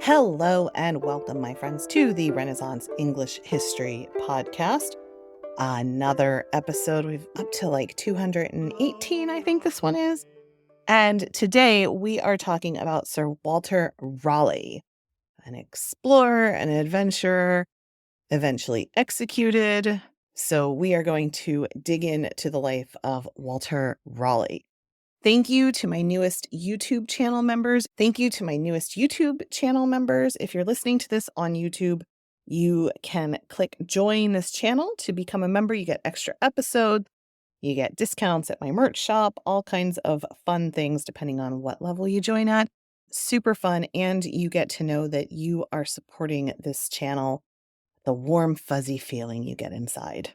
Hello and welcome, my friends, to the Renaissance English History Podcast. Another episode. We've up to like 218, I think this one is. And today we are talking about Sir Walter Raleigh, an explorer, an adventurer, eventually executed. So we are going to dig into the life of Walter Raleigh. Thank you to my newest YouTube channel members. If you're listening to this on YouTube, you can click join this channel to become a member. You get extra episodes, you get discounts at my merch shop, all kinds of fun things depending on what level you join at. Super fun. And you get to know that you are supporting this channel, the warm, fuzzy feeling you get inside.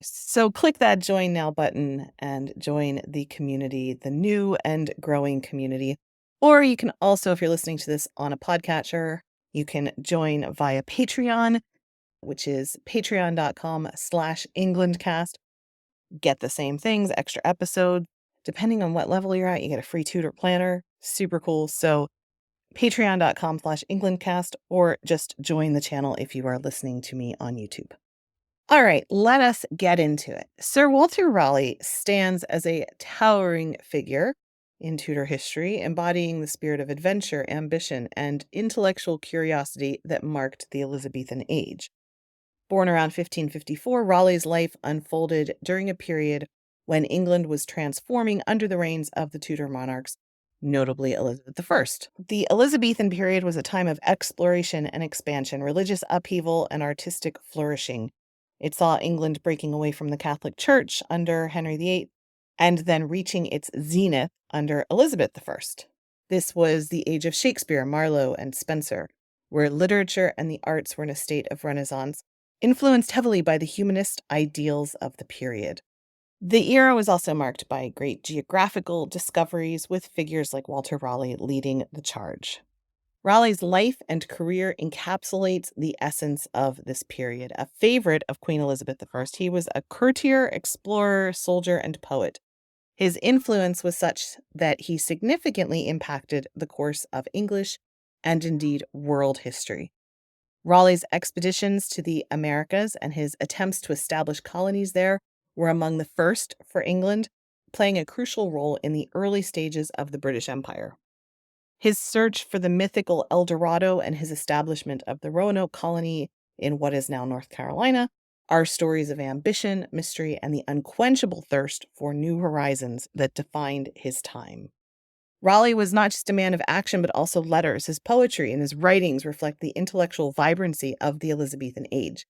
So click that join now button and join the community, the new and growing community. Or you can also, if you're listening to this on a podcatcher, you can join via Patreon, which is patreon.com/EnglandCast. Get the same things, extra episodes. Depending on what level you're at, you get a free tutor planner. Super cool. So patreon.com/EnglandCast, or just join the channel if you are listening to me on YouTube. All right, let us get into it. Sir Walter Raleigh stands as a towering figure in Tudor history, embodying the spirit of adventure, ambition, and intellectual curiosity that marked the Elizabethan age. Born around 1554, Raleigh's life unfolded during a period when England was transforming under the reigns of the Tudor monarchs, notably Elizabeth I. The Elizabethan period was a time of exploration and expansion, religious upheaval, and artistic flourishing. It saw England breaking away from the Catholic Church under Henry VIII and then reaching its zenith under Elizabeth I. This was the age of Shakespeare, Marlowe, and Spenser, where literature and the arts were in a state of renaissance, influenced heavily by the humanist ideals of the period. The era was also marked by great geographical discoveries, with figures like Walter Raleigh leading the charge. Raleigh's life and career encapsulates the essence of this period. A favorite of Queen Elizabeth I, he was a courtier, explorer, soldier, and poet. His influence was such that he significantly impacted the course of English and indeed world history. Raleigh's expeditions to the Americas and his attempts to establish colonies there were among the first for England, playing a crucial role in the early stages of the British Empire. His search for the mythical El Dorado and his establishment of the Roanoke Colony in what is now North Carolina are stories of ambition, mystery, and the unquenchable thirst for new horizons that defined his time. Raleigh was not just a man of action, but also letters. His poetry and his writings reflect the intellectual vibrancy of the Elizabethan age.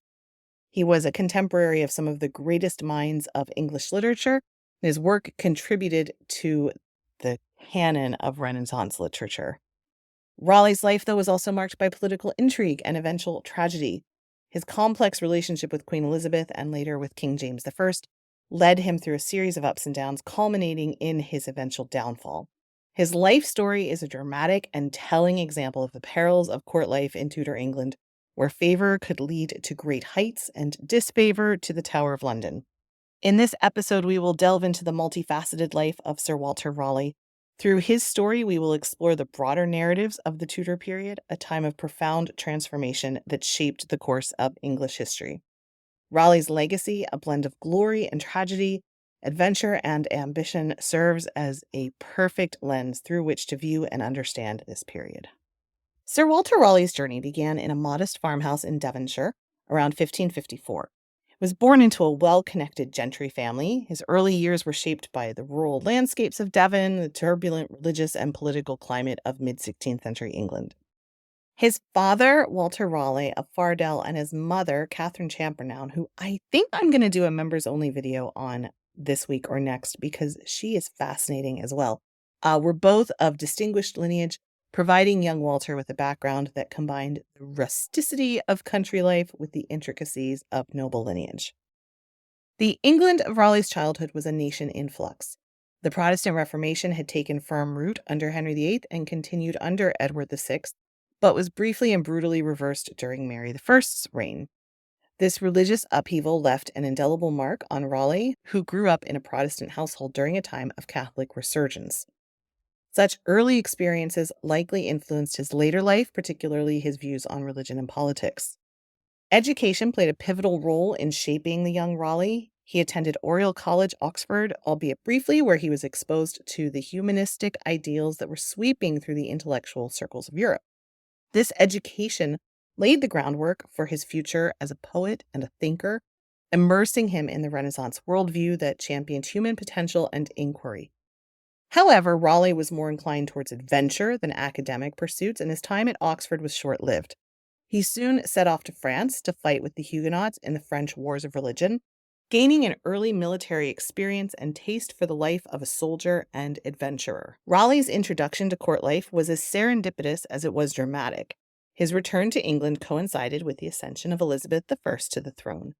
He was a contemporary of some of the greatest minds of English literature. His work contributed to the canon of Renaissance literature. Raleigh's life, though, was also marked by political intrigue and eventual tragedy. His complex relationship with Queen Elizabeth and later with King James I led him through a series of ups and downs, culminating in his eventual downfall. His life story is a dramatic and telling example of the perils of court life in Tudor England, where favor could lead to great heights and disfavor to the Tower of London. In this episode, we will delve into the multifaceted life of Sir Walter Raleigh. Through his story, we will explore the broader narratives of the Tudor period, a time of profound transformation that shaped the course of English history. Raleigh's legacy, a blend of glory and tragedy, adventure and ambition, serves as a perfect lens through which to view and understand this period. Sir Walter Raleigh's journey began in a modest farmhouse in Devonshire around 1554. He was born into a well-connected gentry family. His early years were shaped by the rural landscapes of Devon, the turbulent religious and political climate of mid-16th century England. His father, Walter Raleigh of Fardell, and his mother, Catherine Champernowne, who I think I'm going to do a members-only video on this week or next because she is fascinating as well, were both of distinguished lineage, providing young Walter with a background that combined the rusticity of country life with the intricacies of noble lineage. The England of Raleigh's childhood was a nation in flux. The Protestant Reformation had taken firm root under Henry VIII and continued under Edward VI, but was briefly and brutally reversed during Mary I's reign. This religious upheaval left an indelible mark on Raleigh, who grew up in a Protestant household during a time of Catholic resurgence. Such early experiences likely influenced his later life, particularly his views on religion and politics. Education played a pivotal role in shaping the young Raleigh. He attended Oriel College, Oxford, albeit briefly, where he was exposed to the humanistic ideals that were sweeping through the intellectual circles of Europe. This education laid the groundwork for his future as a poet and a thinker, immersing him in the Renaissance worldview that championed human potential and inquiry. However, Raleigh was more inclined towards adventure than academic pursuits, and his time at Oxford was short-lived. He soon set off to France to fight with the Huguenots in the French Wars of Religion, gaining an early military experience and taste for the life of a soldier and adventurer. Raleigh's introduction to court life was as serendipitous as it was dramatic. His return to England coincided with the ascension of Elizabeth I to the throne.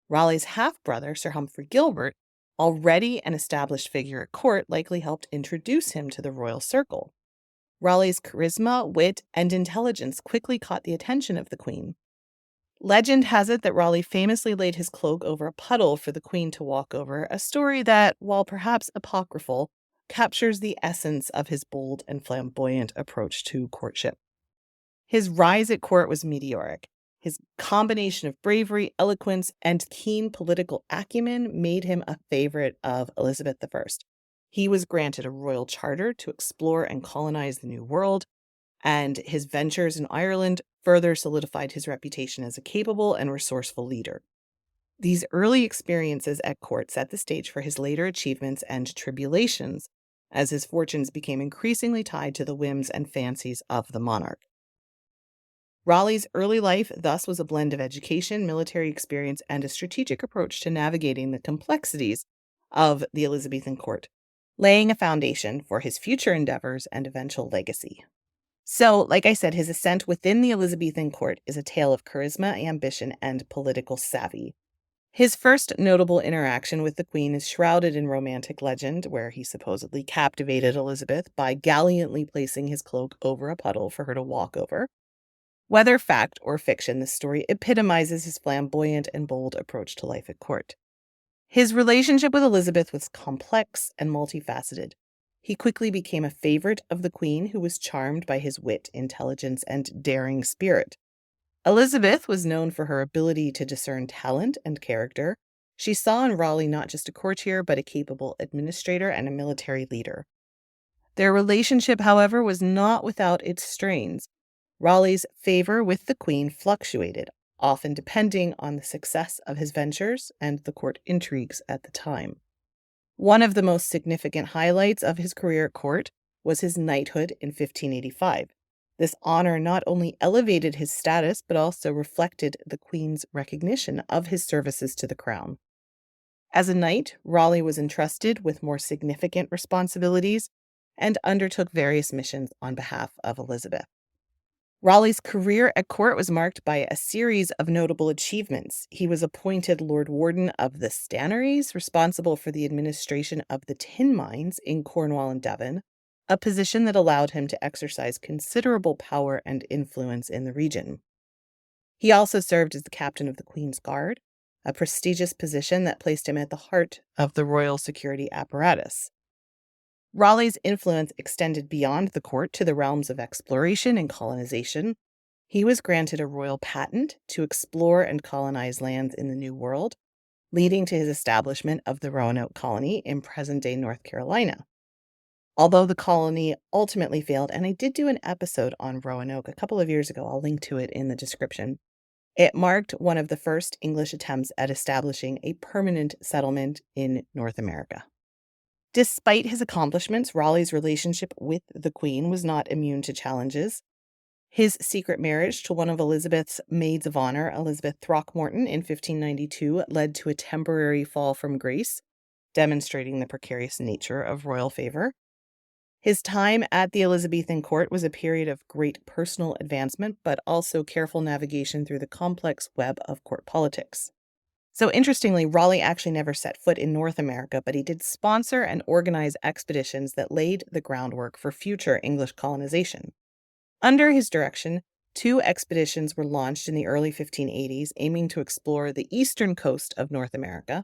Raleigh's half-brother, Sir Humphrey Gilbert, already an established figure at court, likely helped introduce him to the royal circle. Raleigh's charisma, wit, and intelligence quickly caught the attention of the Queen. Legend has it that Raleigh famously laid his cloak over a puddle for the Queen to walk over, a story that, while perhaps apocryphal, captures the essence of his bold and flamboyant approach to courtship. His rise at court was meteoric. His combination of bravery, eloquence, and keen political acumen made him a favorite of Elizabeth I. He was granted a royal charter to explore and colonize the New World, and his ventures in Ireland further solidified his reputation as a capable and resourceful leader. These early experiences at court set the stage for his later achievements and tribulations, as his fortunes became increasingly tied to the whims and fancies of the monarch. Raleigh's early life thus was a blend of education, military experience, and a strategic approach to navigating the complexities of the Elizabethan court, laying a foundation for his future endeavors and eventual legacy. So, like I said, his ascent within the Elizabethan court is a tale of charisma, ambition, and political savvy. His first notable interaction with the Queen is shrouded in romantic legend, where he supposedly captivated Elizabeth by gallantly placing his cloak over a puddle for her to walk over. Whether fact or fiction, this story epitomizes his flamboyant and bold approach to life at court. His relationship with Elizabeth was complex and multifaceted. He quickly became a favorite of the Queen, who was charmed by his wit, intelligence, and daring spirit. Elizabeth was known for her ability to discern talent and character. She saw in Raleigh not just a courtier, but a capable administrator and a military leader. Their relationship, however, was not without its strains. Raleigh's favor with the Queen fluctuated, often depending on the success of his ventures and the court intrigues at the time. One of the most significant highlights of his career at court was his knighthood in 1585. This honor not only elevated his status, but also reflected the Queen's recognition of his services to the crown. As a knight, Raleigh was entrusted with more significant responsibilities and undertook various missions on behalf of Elizabeth. Raleigh's career at court was marked by a series of notable achievements. He was appointed Lord Warden of the Stannaries, responsible for the administration of the tin mines in Cornwall and Devon, a position that allowed him to exercise considerable power and influence in the region. He also served as the captain of the Queen's Guard, a prestigious position that placed him at the heart of the royal security apparatus. Raleigh's influence extended beyond the court to the realms of exploration and colonization. He was granted a royal patent to explore and colonize lands in the New World, leading to his establishment of the Roanoke Colony in present-day North Carolina. Although the colony ultimately failed, and I did do an episode on Roanoke a couple of years ago, I'll link to it in the description, it marked one of the first English attempts at establishing a permanent settlement in North America. Despite his accomplishments, Raleigh's relationship with the Queen was not immune to challenges. His secret marriage to one of Elizabeth's maids of honor, Elizabeth Throckmorton, in 1592 led to a temporary fall from grace, demonstrating the precarious nature of royal favor. His time at the Elizabethan court was a period of great personal advancement, but also careful navigation through the complex web of court politics. So interestingly, Raleigh actually never set foot in North America, but he did sponsor and organize expeditions that laid the groundwork for future English colonization. Under his direction, 2 expeditions were launched in the early 1580s, aiming to explore the eastern coast of North America.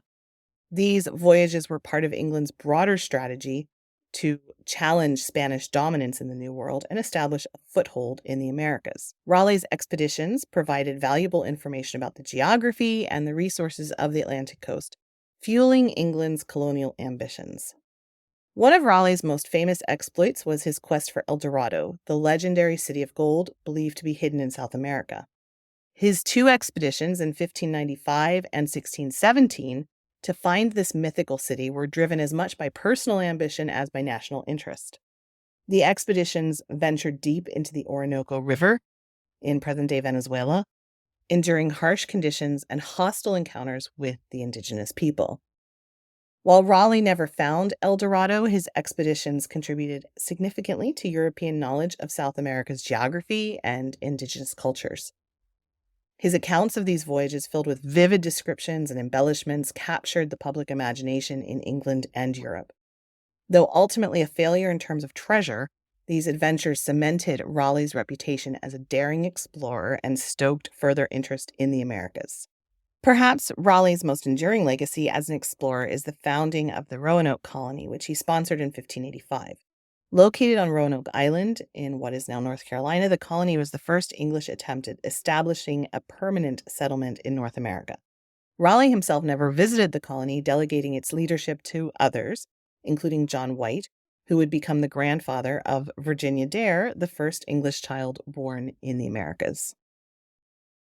These voyages were part of England's broader strategy to challenge Spanish dominance in the New World and establish a foothold in the Americas. Raleigh's expeditions provided valuable information about the geography and the resources of the Atlantic coast, fueling England's colonial ambitions. One of Raleigh's most famous exploits was his quest for El Dorado, the legendary city of gold believed to be hidden in South America. His two expeditions in 1595 and 1617 to find this mythical city were driven as much by personal ambition as by national interest. The expeditions ventured deep into the Orinoco River in present-day Venezuela, enduring harsh conditions and hostile encounters with the indigenous people. While Raleigh never found El Dorado, his expeditions contributed significantly to European knowledge of South America's geography and indigenous cultures. His accounts of these voyages, filled with vivid descriptions and embellishments, captured the public imagination in England and Europe. Though ultimately a failure in terms of treasure, these adventures cemented Raleigh's reputation as a daring explorer and stoked further interest in the Americas. Perhaps Raleigh's most enduring legacy as an explorer is the founding of the Roanoke Colony, which he sponsored in 1585. Located on Roanoke Island in what is now North Carolina, the colony was the first English attempt at establishing a permanent settlement in North America. Raleigh himself never visited the colony, delegating its leadership to others, including John White, who would become the grandfather of Virginia Dare, the first English child born in the Americas.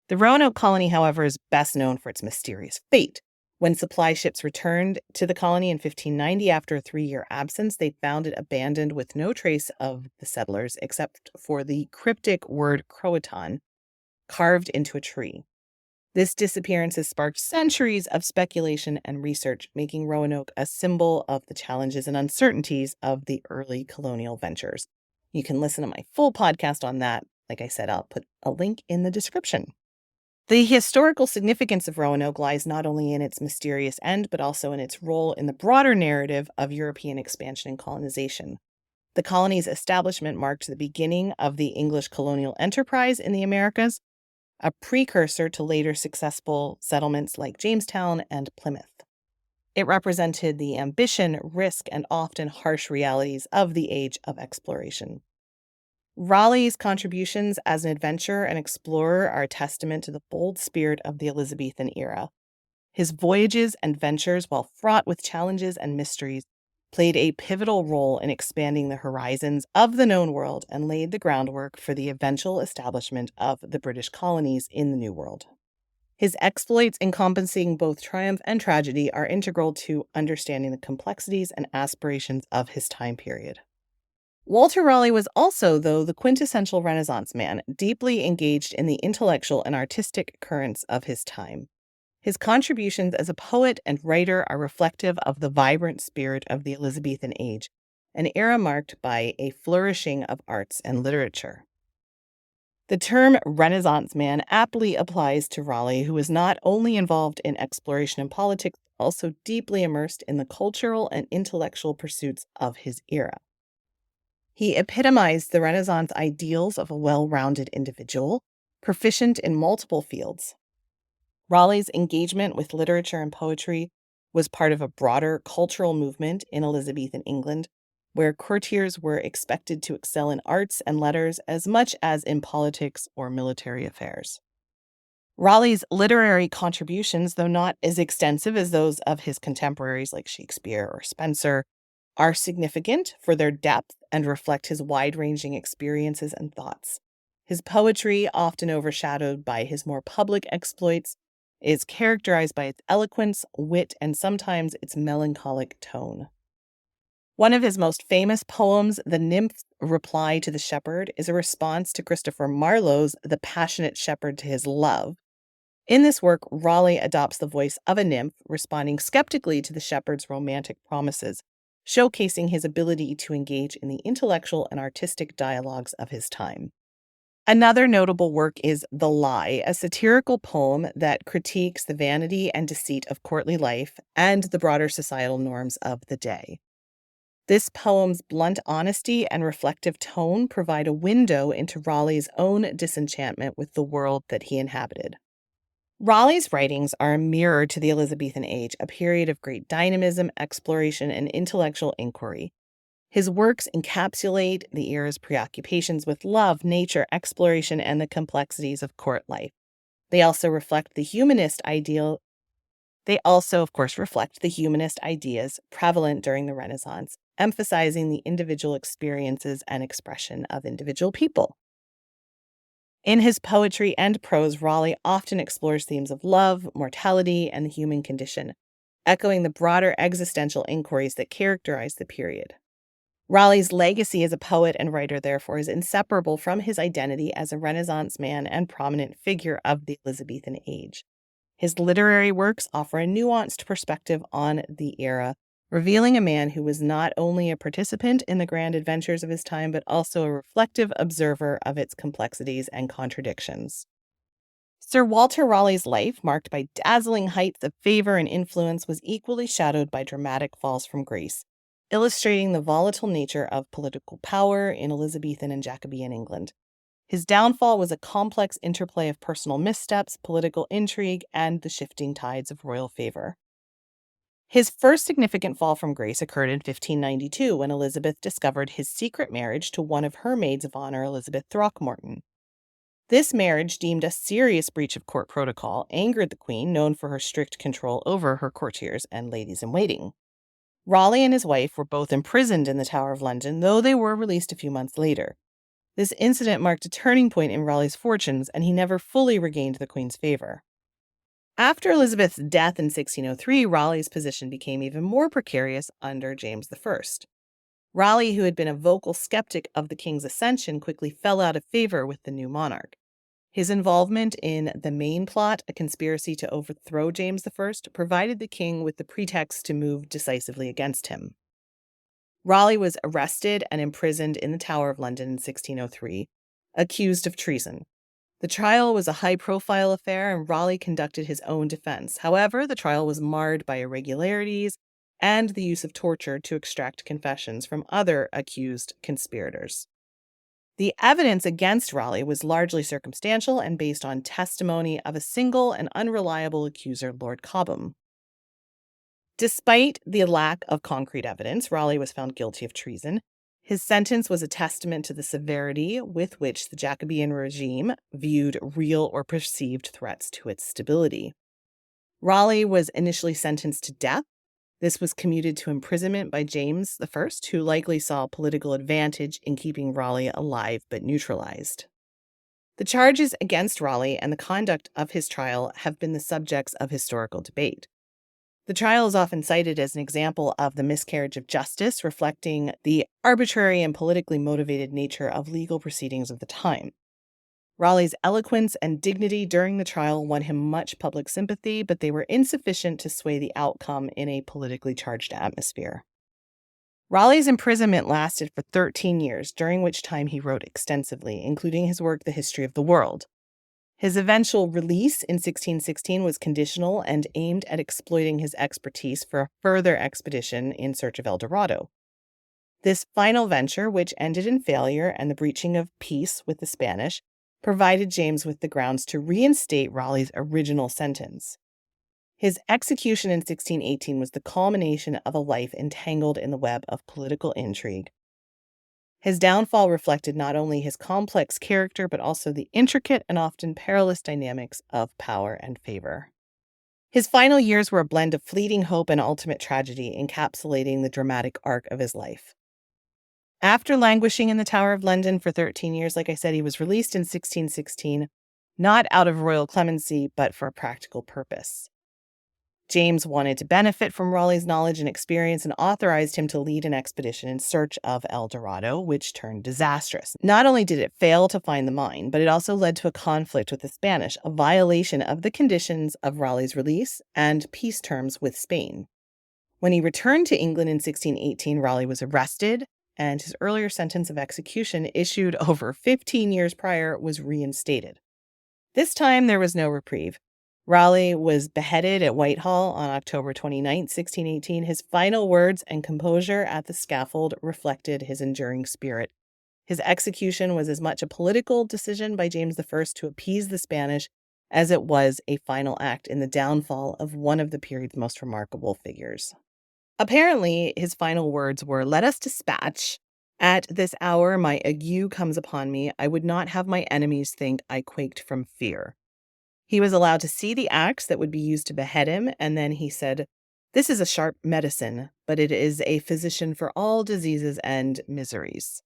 The Roanoke Colony, however, is best known for its mysterious fate. When supply ships returned to the colony in 1590 after a 3-year absence, they found it abandoned with no trace of the settlers except for the cryptic word Croatan carved into a tree. This disappearance has sparked centuries of speculation and research, making Roanoke a symbol of the challenges and uncertainties of the early colonial ventures. You can listen to my full podcast on that. Like I said, I'll put a link in the description. The historical significance of Roanoke lies not only in its mysterious end, but also in its role in the broader narrative of European expansion and colonization. The colony's establishment marked the beginning of the English colonial enterprise in the Americas, a precursor to later successful settlements like Jamestown and Plymouth. It represented the ambition, risk, and often harsh realities of the age of exploration. Raleigh's contributions as an adventurer and explorer are a testament to the bold spirit of the Elizabethan era. His voyages and ventures, while fraught with challenges and mysteries, played a pivotal role in expanding the horizons of the known world and laid the groundwork for the eventual establishment of the British colonies in the New World. His exploits, encompassing both triumph and tragedy, are integral to understanding the complexities and aspirations of his time period. Walter Raleigh was also, though, the quintessential Renaissance man, deeply engaged in the intellectual and artistic currents of his time. His contributions as a poet and writer are reflective of the vibrant spirit of the Elizabethan age, an era marked by a flourishing of arts and literature. The term Renaissance man aptly applies to Raleigh, who was not only involved in exploration and politics, but also deeply immersed in the cultural and intellectual pursuits of his era. He epitomized the Renaissance ideals of a well-rounded individual, proficient in multiple fields. Raleigh's engagement with literature and poetry was part of a broader cultural movement in Elizabethan England, where courtiers were expected to excel in arts and letters as much as in politics or military affairs. Raleigh's literary contributions, though not as extensive as those of his contemporaries like Shakespeare or Spenser, are significant for their depth and reflect his wide-ranging experiences and thoughts. His poetry, often overshadowed by his more public exploits, is characterized by its eloquence, wit, and sometimes its melancholic tone. One of his most famous poems, The Nymph's Reply to the Shepherd, is a response to Christopher Marlowe's The Passionate Shepherd to His Love. In this work, Raleigh adopts the voice of a nymph, responding skeptically to the shepherd's romantic promises, showcasing his ability to engage in the intellectual and artistic dialogues of his time. Another notable work is The Lie, a satirical poem that critiques the vanity and deceit of courtly life and the broader societal norms of the day. This poem's blunt honesty and reflective tone provide a window into Raleigh's own disenchantment with the world that he inhabited. Raleigh's writings are a mirror to the Elizabethan age, a period of great dynamism, exploration, and intellectual inquiry. His works encapsulate the era's preoccupations with love, nature, exploration, and the complexities of court life. They also reflect the humanist ideal. They also, of course, reflect the humanist ideas prevalent during the Renaissance, emphasizing the individual experiences and expression of individual people. In his poetry and prose, Raleigh often explores themes of love, mortality, and the human condition, echoing the broader existential inquiries that characterize the period. Raleigh's legacy as a poet and writer, therefore, is inseparable from his identity as a Renaissance man and prominent figure of the Elizabethan age. His literary works offer a nuanced perspective on the era, revealing a man who was not only a participant in the grand adventures of his time, but also a reflective observer of its complexities and contradictions. Sir Walter Raleigh's life, marked by dazzling heights of favor and influence, was equally shadowed by dramatic falls from grace, illustrating the volatile nature of political power in Elizabethan and Jacobean England. His downfall was a complex interplay of personal missteps, political intrigue, and the shifting tides of royal favor. His first significant fall from grace occurred in 1592 when Elizabeth discovered his secret marriage to one of her maids of honor, Elizabeth Throckmorton. This marriage, deemed a serious breach of court protocol, angered the queen, known for her strict control over her courtiers and ladies-in-waiting. Raleigh and his wife were both imprisoned in the Tower of London, though they were released a few months later. This incident marked a turning point in Raleigh's fortunes, and he never fully regained the queen's favor. After Elizabeth's death in 1603, Raleigh's position became even more precarious under James I. Raleigh, who had been a vocal skeptic of the king's ascension, quickly fell out of favor with the new monarch. His involvement in the Main Plot, a conspiracy to overthrow James I, provided the king with the pretext to move decisively against him. Raleigh was arrested and imprisoned in the Tower of London in 1603, accused of treason. The trial was a high-profile affair, and Raleigh conducted his own defense. However, the trial was marred by irregularities and the use of torture to extract confessions from other accused conspirators. The evidence against Raleigh was largely circumstantial and based on testimony of a single and unreliable accuser, Lord Cobham. Despite the lack of concrete evidence, Raleigh was found guilty of treason. His sentence was a testament to the severity with which the Jacobean regime viewed real or perceived threats to its stability. Raleigh was initially sentenced to death. This was commuted to imprisonment by James I, who likely saw political advantage in keeping Raleigh alive but neutralized. The charges against Raleigh and the conduct of his trial have been the subjects of historical debate. The trial is often cited as an example of the miscarriage of justice, reflecting the arbitrary and politically motivated nature of legal proceedings of the time. Raleigh's eloquence and dignity during the trial won him much public sympathy, but they were insufficient to sway the outcome in a politically charged atmosphere. Raleigh's imprisonment lasted for 13 years, during which time he wrote extensively, including his work The History of the World. His eventual release in 1616 was conditional and aimed at exploiting his expertise for a further expedition in search of El Dorado. This final venture, which ended in failure and the breaching of peace with the Spanish, provided James with the grounds to reinstate Raleigh's original sentence. His execution in 1618 was the culmination of a life entangled in the web of political intrigue. His downfall reflected not only his complex character, but also the intricate and often perilous dynamics of power and favor. His final years were a blend of fleeting hope and ultimate tragedy, encapsulating the dramatic arc of his life. After languishing in the Tower of London for 13 years, like I said, he was released in 1616, not out of royal clemency, but for a practical purpose. James wanted to benefit from Raleigh's knowledge and experience and authorized him to lead an expedition in search of El Dorado, which turned disastrous. Not only did it fail to find the mine, but it also led to a conflict with the Spanish, a violation of the conditions of Raleigh's release and peace terms with Spain. When he returned to England in 1618, Raleigh was arrested, and his earlier sentence of execution, issued over 15 years prior, was reinstated. This time, there was no reprieve. Raleigh was beheaded at Whitehall on October 29, 1618. His final words and composure at the scaffold reflected his enduring spirit. His execution was as much a political decision by James I to appease the Spanish as it was a final act in the downfall of one of the period's most remarkable figures. Apparently, his final words were, "Let us dispatch. At this hour, my ague comes upon me. I would not have my enemies think I quaked from fear." He was allowed to see the axe that would be used to behead him, and then he said, "This is a sharp medicine, but it is a physician for all diseases and miseries."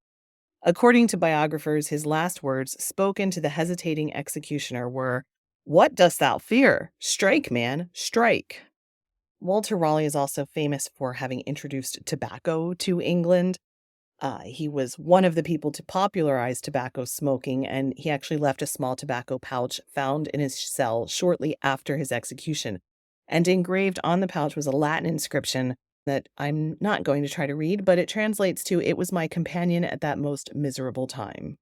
According to biographers, his last words spoken to the hesitating executioner were, "What dost thou fear? Strike, man, strike." Walter Raleigh is also famous for having introduced tobacco to England. He was one of the people to popularize tobacco smoking, and he actually left a small tobacco pouch found in his cell shortly after his execution. And engraved on the pouch was a Latin inscription that I'm not going to try to read, but it translates to, "It was my companion at that most miserable time."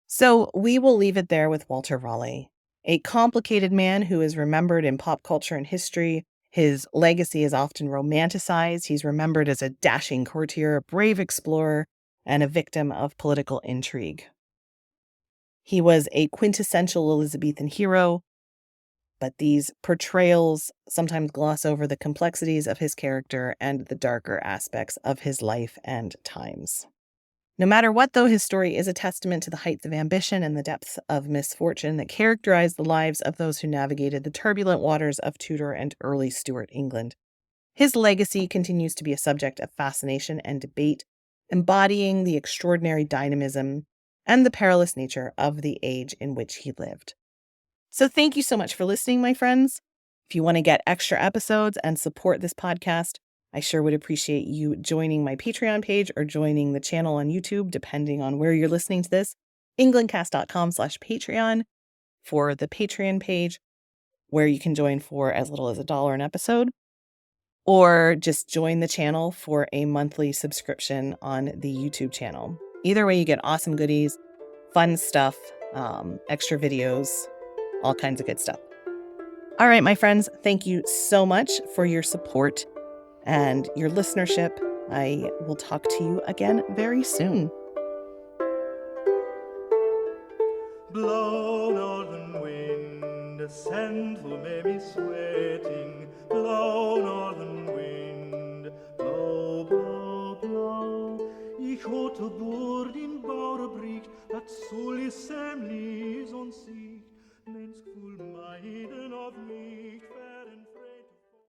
So we will leave it there with Walter Raleigh, a complicated man who is remembered in pop culture and history. His legacy is often romanticized. He's remembered as a dashing courtier, a brave explorer, and a victim of political intrigue. He was a quintessential Elizabethan hero, but these portrayals sometimes gloss over the complexities of his character and the darker aspects of his life and times. No matter what, though, his story is a testament to the heights of ambition and the depths of misfortune that characterized the lives of those who navigated the turbulent waters of Tudor and early Stuart England. His legacy continues to be a subject of fascination and debate, embodying the extraordinary dynamism and the perilous nature of the age in which he lived. So thank you so much for listening, my friends. If you want to get extra episodes and support this podcast, I sure would appreciate you joining my Patreon page or joining the channel on YouTube, depending on where you're listening to this. englandcast.com/Patreon for the Patreon page, where you can join for as little as $1 an episode, or just join the channel for a monthly subscription on the YouTube channel. Either way, you get awesome goodies, fun stuff, extra videos, all kinds of good stuff. All right, my friends, thank you so much for your support and your listenership. I will talk to you again very soon. Blow, northern wind, send who may be sweating. Blow, northern